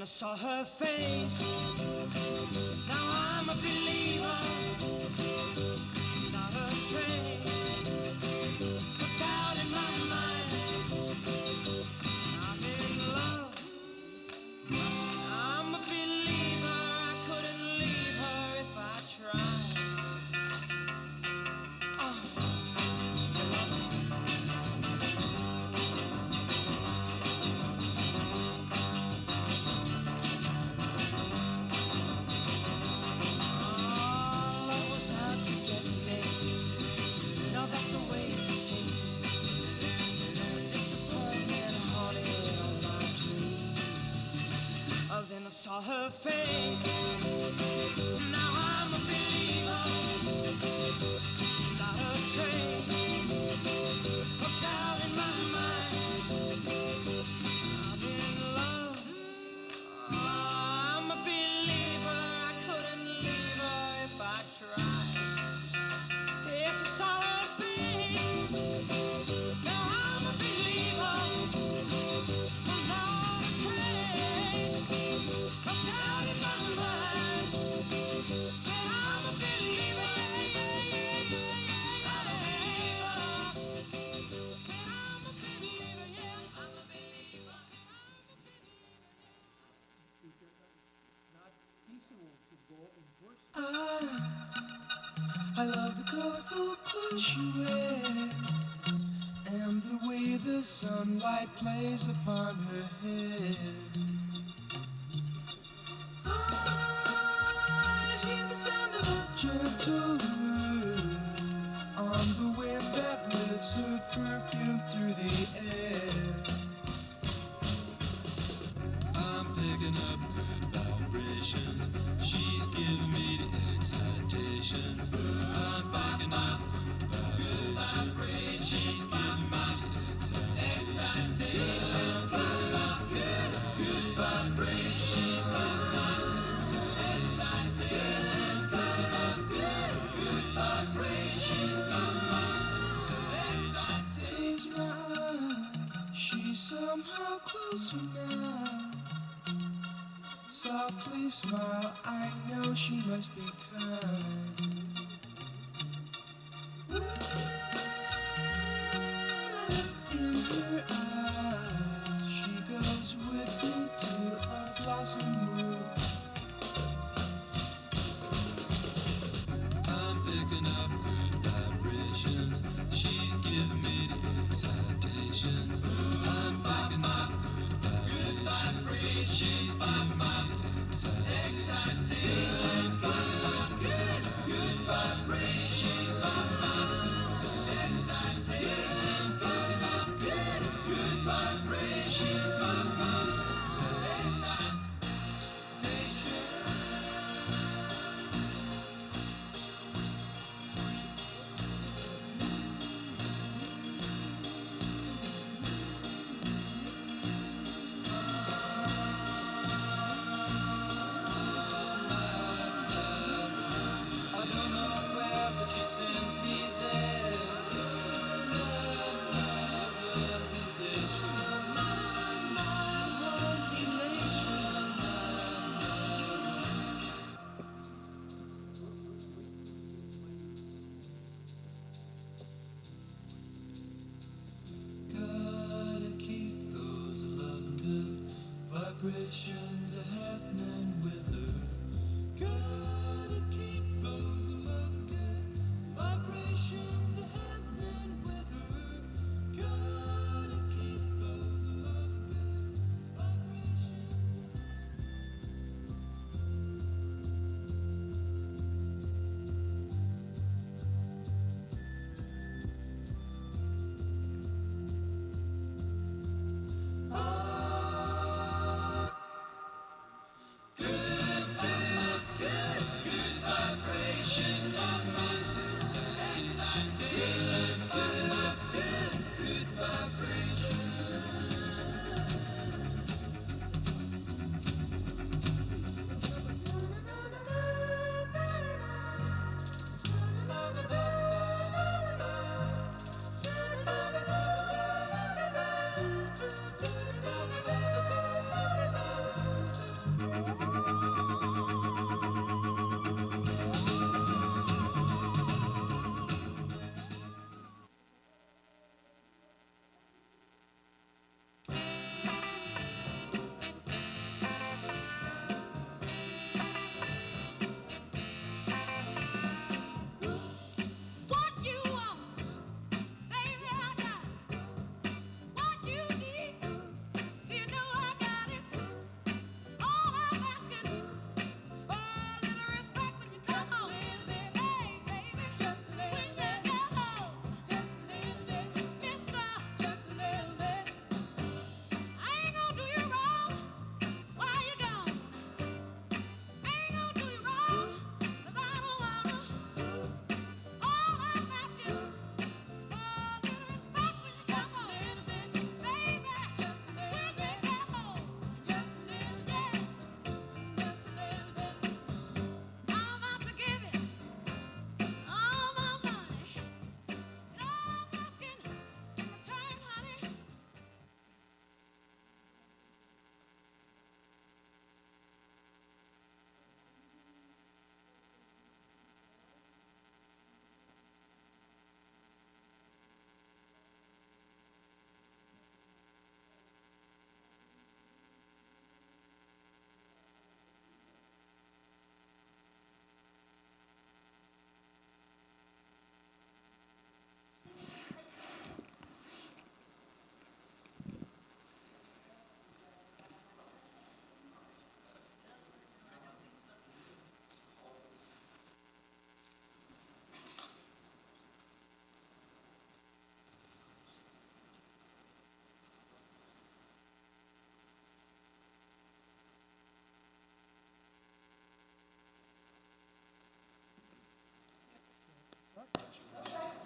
I saw her face. Now I'm a believer, not a trace. No doubt in my mind, I'm in love. I'm a believer, I couldn't leave her if I tried. Love was out to get me. Now that's the way it seems. Disappointment haunted all my dreams. Then I saw her face. Now I'm a believer, not a trace. No doubt in my mind, I'm in love. I'm a believer, I couldn't leave her if I tried. Yes, I saw her face. Now I'm a believer, not a trace. No doubt in my mind, said I'm a believer, said I'm a believer, yeah, I'm a believer. I love the colorful clothes she wears and the way the sunlight plays upon her hair. I hear the sound of a gentle wind on the wind that lifts her perfume through the air. I'm picking up good vibrations. She's giving me the excitations. I'm picking up good vibrations. She's giving me the excitations. I'm picking up good vibrations. She's giving me the excitations. Picking up good vibrations. She's giving me the excitations. Close my eyes. She's somehow closer now. Softly smile, I know she must be kind. In her eyes, she goes with me to a blossom room. I'm picking up good vibrations. She's giving me the excitations. I'm picking up good vibrations. She's giving me excitations. Good vibrations. Excitations. Good vibrations.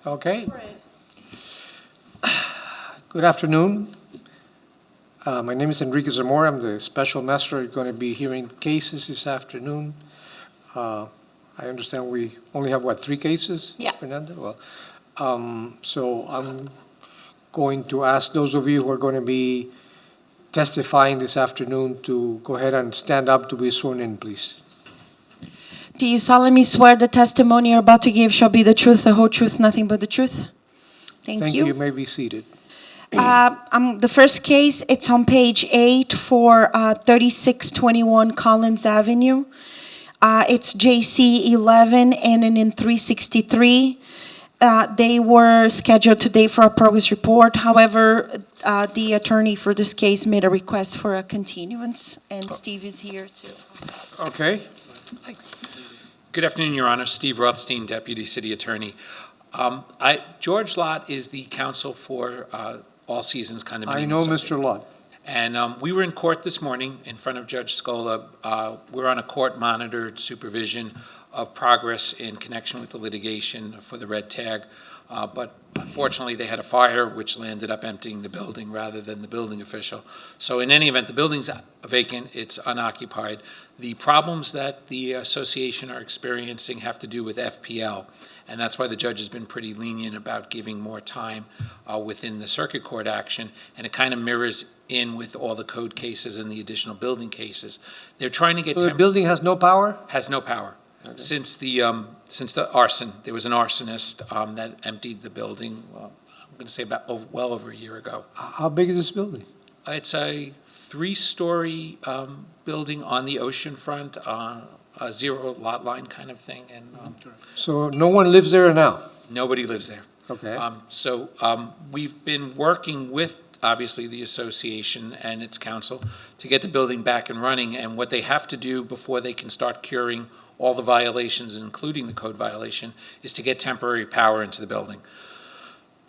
Okay. Good afternoon. My name is Enrique Zamora. I'm the special master going to be hearing cases this afternoon. I understand we only have, what, 3 cases? Yeah. Fernanda? Well, so I'm going to ask those of you who are going to be testifying this afternoon to go ahead and stand up to be sworn in, please. Do you solemnly swear the testimony you're about to give shall be the truth, the whole truth, nothing but the truth? Thank you. You may be seated. The first case, it's on page 8 for 3621 Collins Avenue. It's JC 11 ending in 363. They were scheduled today for a progress report. However, the attorney for this case made a request for a continuance, and Steve is here too. Okay. Good afternoon, Your Honor. Steve Rothstein, Deputy City Attorney. George Lott is the counsel for All Seasons Condominium I know Association. Mr. Lott. And we were in court this morning in front of Judge Scola. We're on a court-monitored supervision of progress in connection with the litigation for the red tag. But unfortunately, they had a fire which landed up emptying the building rather than the building official. So in any event, the building's vacant, it's unoccupied. The problems that the association are experiencing have to do with FPL, and that's why the judge has been pretty lenient about giving more time within the circuit court action, and it kind of mirrors in with all the code cases and the additional building cases. They're trying to get So the building has no power? has no power. Since the arson, there was an arsonist that emptied the building, I'm going to say well over a year ago. How big is this building? It's a 3-story building on the ocean front, a zero lot line kind of thing, and So no one lives there now? nobody lives there. Okay. So we've been working with, obviously, the association and its council to get the building back and running, and what they have to do before they can start curing all the violations, including the code violation, is to get temporary power into the building.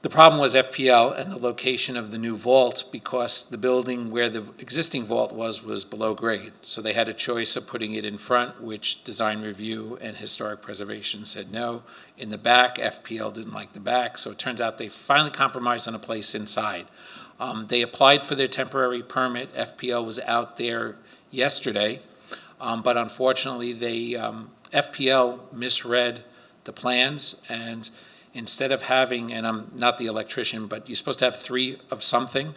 The problem was FPL and the location of the new vault, because the building where the existing vault was below grade. So they had a choice of putting it in front, which design review and historic preservation said no. In the back, FPL didn't like the back, so it turns out they finally compromised on a place inside. They applied for their temporary permit. FPL was out there yesterday, but unfortunately, FPL misread the plans, and instead of having, and I'm not the electrician, but you're supposed to have 3 of something,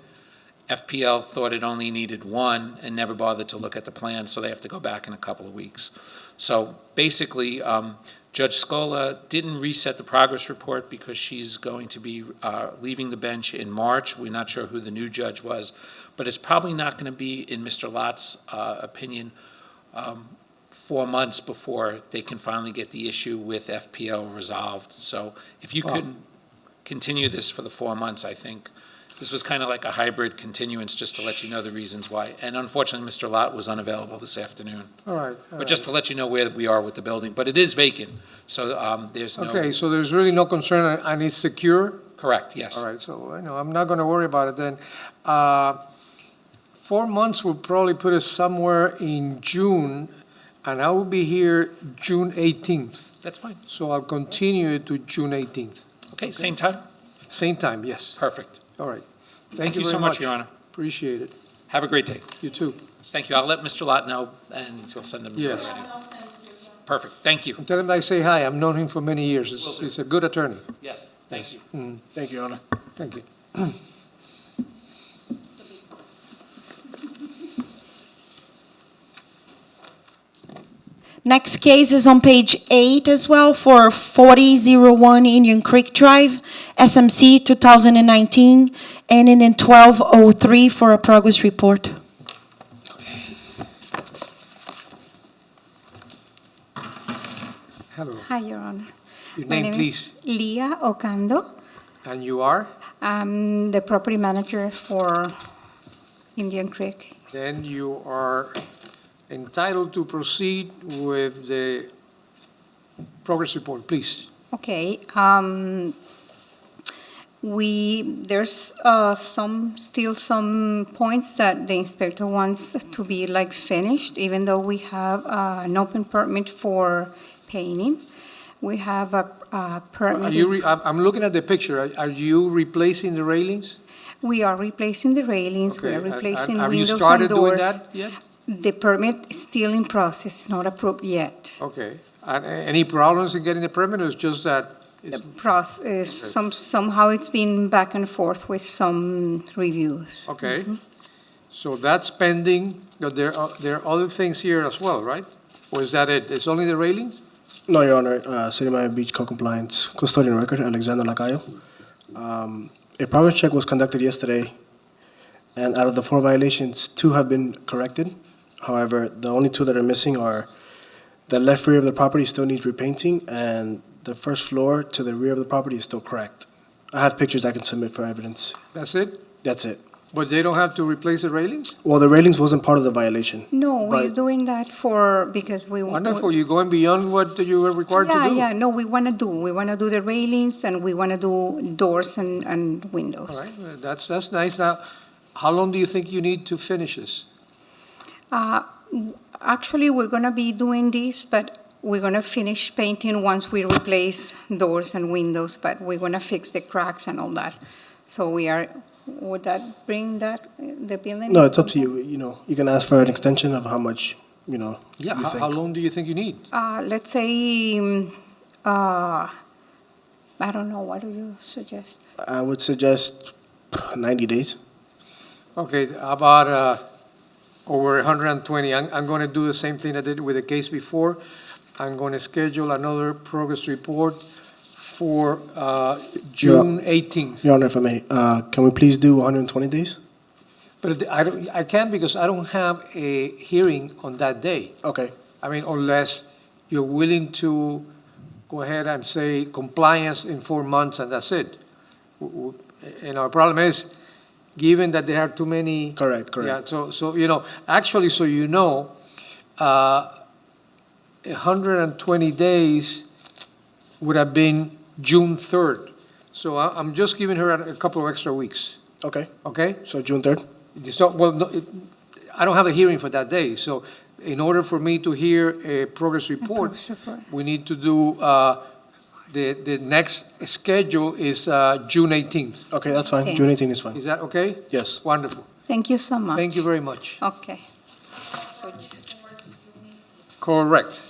FPL thought it only needed 1 and never bothered to look at the plan, so they have to go back in a couple of weeks. So basically, Judge Scola didn't reset the progress report because she's going to be leaving the bench in March. We're not sure who the new judge was, but it's probably not going to be, in Mr. Lott's opinion, 4 months before they can finally get the issue with FPL resolved. So if you could continue this for the 4 months, I think this was kind of like a hybrid continuance, just to let you know the reasons why. And unfortunately, Mr. Lott was unavailable this afternoon. All right. But just to let you know where we are with the building, but it is vacant, so there's no. Okay, so there's really no concern, and it's secure? Correct, yes. All right, so I know, I'm not going to worry about it then. 4 months will probably put us somewhere in June, and I will be here June 18th. That's fine. So I'll continue it to June 18th. Okay, same time? Same time, yes. Perfect. All right. Thank you very so much, Your Honor. Appreciate it. Have a great day. You too. Thank you. I'll let Mr. Lott know, and you'll send him. Yes. Perfect. Thank you. And tell him I say hi. I've known him for many years. He's a good attorney. Yes, thank you. Thank you, Your Honor. Thank you. Next case is on page 8 as well for 4001 Indian Creek Drive, SMC 2019, ending in 1203 for a progress report. Hello. Hi, Your Honor. Your My name, name please. is Leah Ocando. And you are? I'm the property manager for Indian Creek. Then you are entitled to proceed with the progress report, please. Okay, there's still some points that the inspector wants to be like finished, even though we have an open permit for painting. We have permitting. Are you, I'm looking at the picture. Are you replacing the railings? We are replacing the railings, we Okay, are and- replacing and have you windows started and doing doors. that yet? The permit is still in process, not approved yet. Okay. And any problems in getting the permit, or it's just that? The it's- process, somehow it's been back and forth with some reviews. Okay. So that's pending. There are other things here as well, right? Or is that it? It's only the railings? No, Your Honor, City of Miami Beach Code Compliance Custodian Record, Alexander Lacayo. A progress check was conducted yesterday, and out of the 4 violations, 2 have been corrected. However, the only 2 that are missing are the left rear of the property still needs repainting, and the first floor to the rear of the property is still cracked. I have pictures I can submit for evidence. That's it? That's it. But they don't have to replace the railings? Well, the railings wasn't part of the violation. No, we're But- doing that because we. Wonderful. You're going beyond what you were required to do. Yeah, no, we want to do the railings and we want to do doors and windows. All right, that's nice. Now, how long do you think you need to finish this? Actually, we're going to be doing this, but we're going to finish painting once we replace doors and windows, but we're going to fix the cracks and all that. So would that bring the building? No, it's up to you. You know, you can ask for an extension of how much, you know, Yeah, you how think. long do you think you need? Let's say, I don't know, what do you suggest? I would suggest 90 days. Okay, about over 120. I'm going to do the same thing I did with the case before. I'm going to schedule another progress report for June 18th. Your Honor, if I may, can we please do 120 days? But I can't because I don't have a hearing on that day. Okay. I mean, unless you're willing to go ahead and say compliance in 4 months and that's it. And our problem is, given that there are too many. Correct. Yeah, so, you know, actually, so you know, 120 days would have been June 3rd. So I'm just giving her a couple of extra weeks, Okay. okay? So June 3rd? Well, no, I don't have a hearing for that day, so in order for me to hear a progress report, progress report. we need to do, the next schedule is June 18th. Okay, that's fine. Okay. June 18th is fine. Is that okay? Yes. Wonderful. Thank you so much. Thank you very much. Okay. Correct.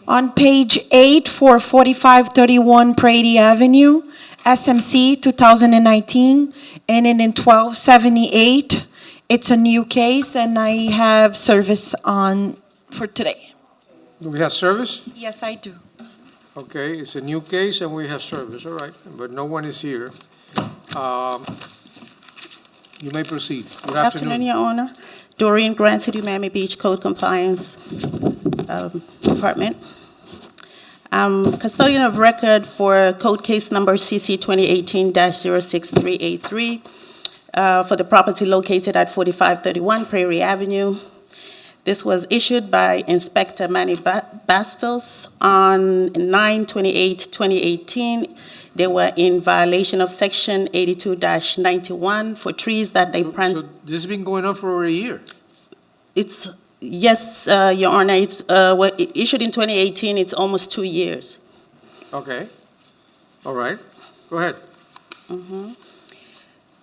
On page 8 for 4531 Prady Avenue, SMC 2019, and in 1278, it's a new case, and I have service on for today. Do we have service? Yes, I do. Okay, it's a new case and we have service, all right, but no one is here. You may proceed. Good Afternoon, afternoon. Your Honor. Doreen Grant, City of Miami Beach Code Compliance Department. Custodian of record for code case number CC 2018-06383 for the property located at 4531 Prairie Avenue. This was issued by Inspector Manny Bastos on 9/28/2018. They were in violation of Section 82-91 for trees that they planted. So this has been going on for over a year. It's, yes, Your Honor, it's issued in 2018, it's almost 2 years. Okay, all right, go ahead.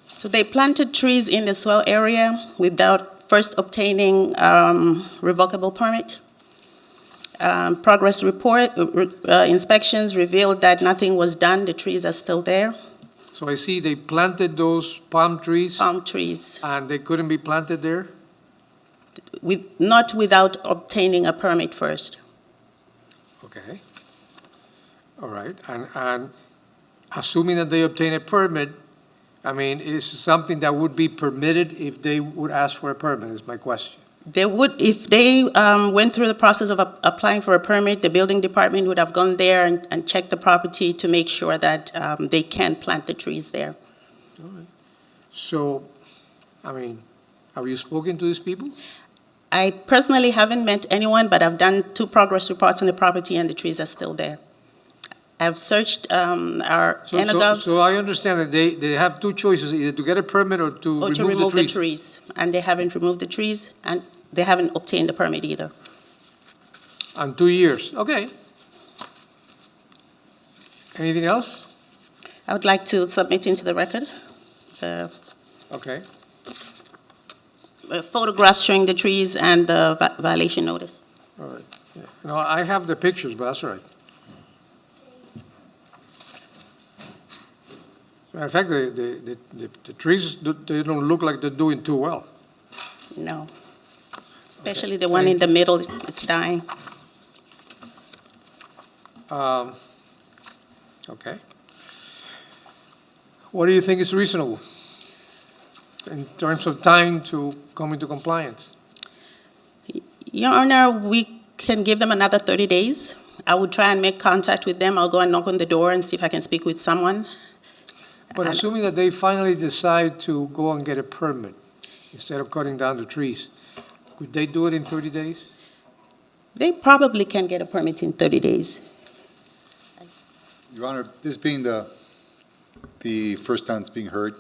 So they planted trees in the swell area without first obtaining revocable permit. Progress report, inspections revealed that nothing was done, the trees are still there, So I see they planted those palm trees palm trees, and they couldn't be planted there? not without obtaining a permit first. Okay. All right, and assuming that they obtain a permit, I mean, is something that would be permitted if they would ask for a permit, is my question. They would, if they went through the process of applying for a permit, the building department would have gone there and checked the property to make sure that they can plant the trees there. So, I mean, have you spoken to these people? I personally haven't met anyone, but I've done 2 progress reports on the property and the trees are still there. I've searched our NAGOV. So I understand that they have 2 choices, either to get a permit or to Or to remove remove the the trees. trees, and they haven't removed the trees, and they haven't obtained the permit either. On 2 years, okay. Anything else? I would like to submit into the record the Okay. photographs showing the trees and the violation notice. All right. Yeah. You know, I have the pictures, but that's all right. Matter of fact, the trees, they don't look like they're doing too well. No. Especially the one in the middle, it's dying. Okay. What do you think is reasonable in terms of time to come into compliance? Your Honor, we can give them another 30 days. I would try and make contact with them. I'll go and knock on the door and see if I can speak with someone. But assuming that they finally decide to go and get a permit instead of cutting down the trees, could they do it in 30 days? They probably can get a permit in 30 days. Your Honor, this being the first time it's being heard,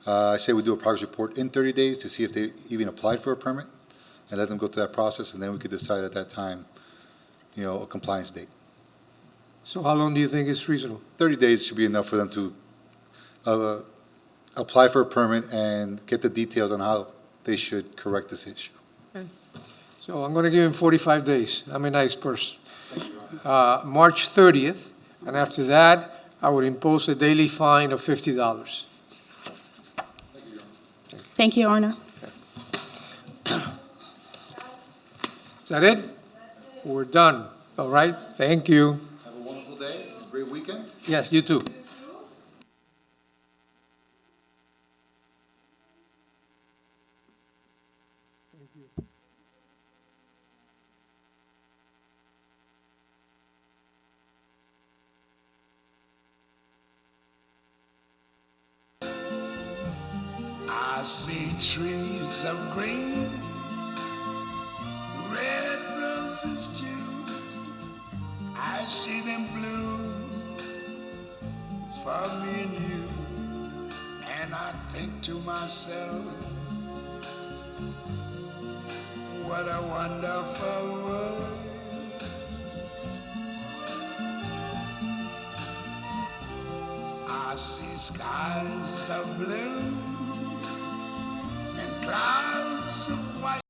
I say we do a progress report in 30 days to see if they even applied for a permit and let them go through that process, and then we could decide at that time, a compliance date. So how long do you think is reasonable? 30 days should be enough for them to apply for a permit and get the details on how they should correct this issue. So I'm going to give him 45 days. I'm a nice person. March 30th, and after that, I would impose a daily fine of $50. Thank you, Your Honor. Is that it? We're done. All right, thank you. Have a wonderful day, a great weekend. Yes, you too. I see trees of green, red roses too. I see them bloom for me and you. And I think to myself, what a wonderful world. I see skies of blue and clouds of white.